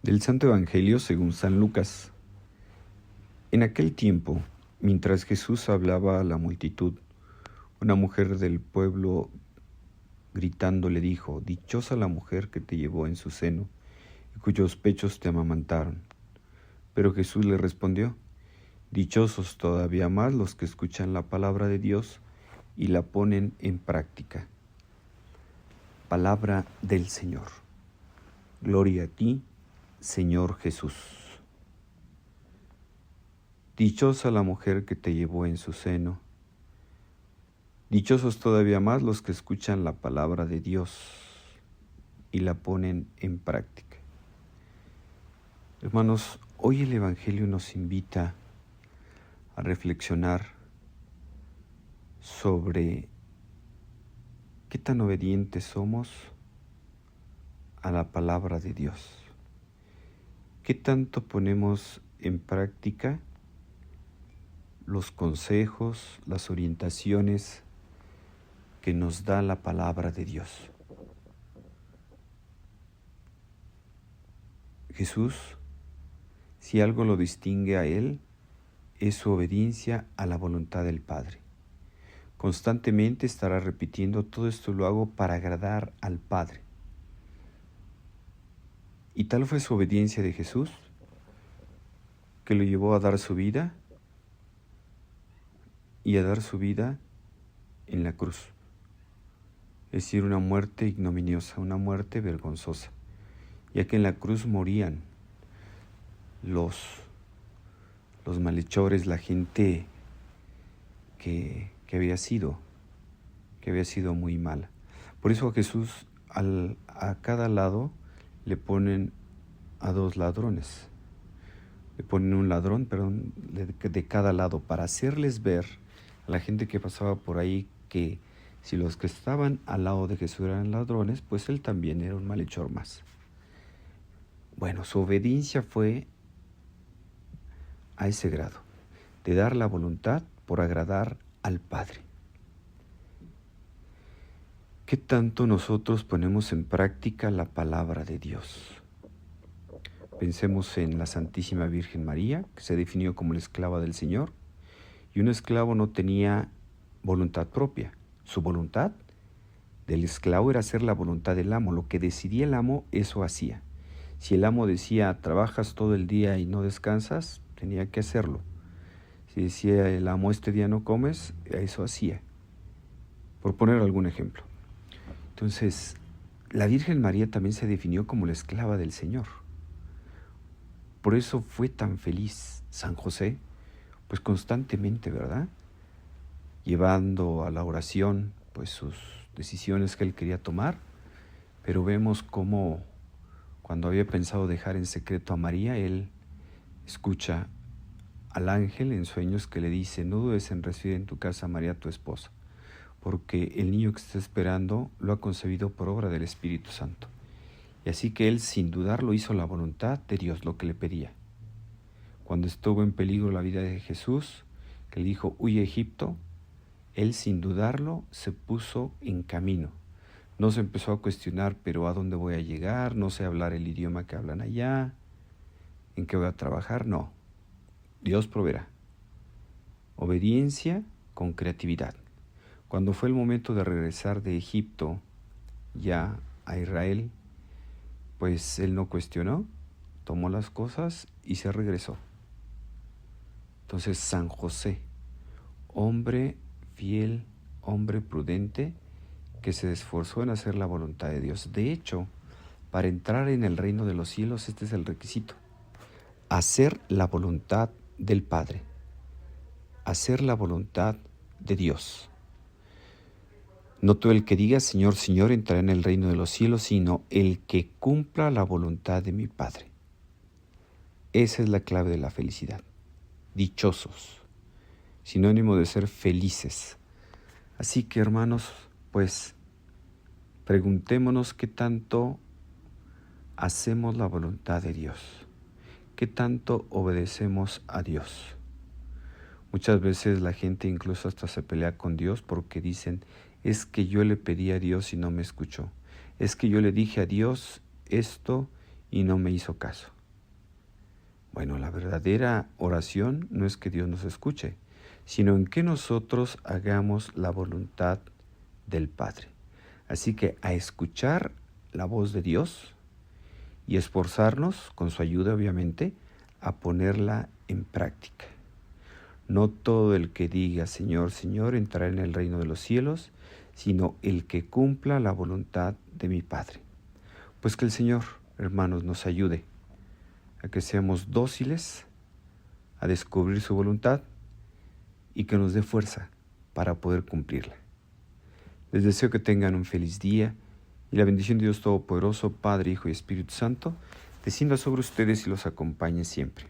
Del Santo Evangelio según San Lucas. En aquel tiempo, mientras Jesús hablaba a la multitud, una mujer del pueblo gritando le dijo: «Dichosa la mujer que te llevó en su seno y cuyos pechos te amamantaron». Pero Jesús le respondió: «Dichosos todavía más los que escuchan la palabra de Dios y la ponen en práctica». Palabra del Señor. Gloria a ti, Señor Jesús. Dichosa la mujer que te llevó en su seno. Dichosos todavía más los que escuchan la palabra de Dios y la ponen en práctica. Hermanos, hoy el Evangelio nos invita a reflexionar sobre qué tan obedientes somos a la palabra de Dios. ¿Qué tanto ponemos en práctica los consejos, las orientaciones que nos da la palabra de Dios? Jesús, si algo lo distingue a Él, es su obediencia a la voluntad del Padre. Constantemente estará repitiendo: todo esto lo hago para agradar al Padre. Y tal fue su obediencia de Jesús, que lo llevó a dar su vida, y a dar su vida en la cruz. Es decir, una muerte ignominiosa, una muerte vergonzosa, ya que en la cruz morían los malhechores, la gente que había sido muy mala. Por eso a Jesús a cada lado le ponen a dos ladrones. Le ponen un ladrón, de cada lado, para hacerles ver a la gente que pasaba por ahí que si los que estaban al lado de Jesús eran ladrones, pues él también era un malhechor más. Bueno, su obediencia fue a ese grado, de dar la voluntad por agradar al Padre. ¿Qué tanto nosotros ponemos en práctica la palabra de Dios? Pensemos en la Santísima Virgen María, que se definió como la esclava del Señor, y un esclavo no tenía voluntad propia. Su voluntad del esclavo era hacer la voluntad del amo. Lo que decidía el amo, eso hacía. Si el amo decía: trabajas todo el día y no descansas, tenía que hacerlo. Si decía el amo: este día no comes, eso hacía. Por poner algún ejemplo. Entonces, la Virgen María también se definió como la esclava del Señor. Por eso fue tan feliz San José, pues constantemente, ¿verdad?, llevando a la oración pues sus decisiones que él quería tomar. Pero vemos cómo, cuando había pensado dejar en secreto a María, él escucha al ángel en sueños que le dice: no dudes en recibir en tu casa a María tu esposa, porque el niño que está esperando lo ha concebido por obra del Espíritu Santo. Y así que él, sin dudarlo, hizo la voluntad de Dios, lo que le pedía. Cuando estuvo en peligro la vida de Jesús, que le dijo: huye a Egipto, él, sin dudarlo, se puso en camino. No se empezó a cuestionar: pero ¿a dónde voy a llegar? No sé hablar el idioma que hablan allá. ¿En qué voy a trabajar? No. Dios proveerá. Obediencia con creatividad. Cuando fue el momento de regresar de Egipto ya a Israel, pues él no cuestionó, tomó las cosas y se regresó. Entonces San José, hombre fiel, hombre prudente, que se esforzó en hacer la voluntad de Dios. De hecho, para entrar en el reino de los cielos, este es el requisito: hacer la voluntad del Padre, hacer la voluntad de Dios. No todo el que diga Señor, Señor entrará en el reino de los cielos, sino el que cumpla la voluntad de mi Padre. Esa es la clave de la felicidad. Dichosos, sinónimo de ser felices. Así que, hermanos, pues preguntémonos qué tanto hacemos la voluntad de Dios, qué tanto obedecemos a Dios. Muchas veces la gente incluso hasta se pelea con Dios porque dicen: es que yo le pedí a Dios y no me escuchó. Es que yo le dije a Dios esto y no me hizo caso. Bueno, la verdadera oración no es que Dios nos escuche, sino en que nosotros hagamos la voluntad del Padre. Así que a escuchar la voz de Dios y esforzarnos, con su ayuda obviamente, a ponerla en práctica. No todo el que diga Señor, Señor entrará en el reino de los cielos, sino el que cumpla la voluntad de mi Padre. Pues que el Señor, hermanos, nos ayude a que seamos dóciles, a descubrir su voluntad y que nos dé fuerza para poder cumplirla. Les deseo que tengan un feliz día y la bendición de Dios Todopoderoso, Padre, Hijo y Espíritu Santo, descienda sobre ustedes y los acompañe siempre.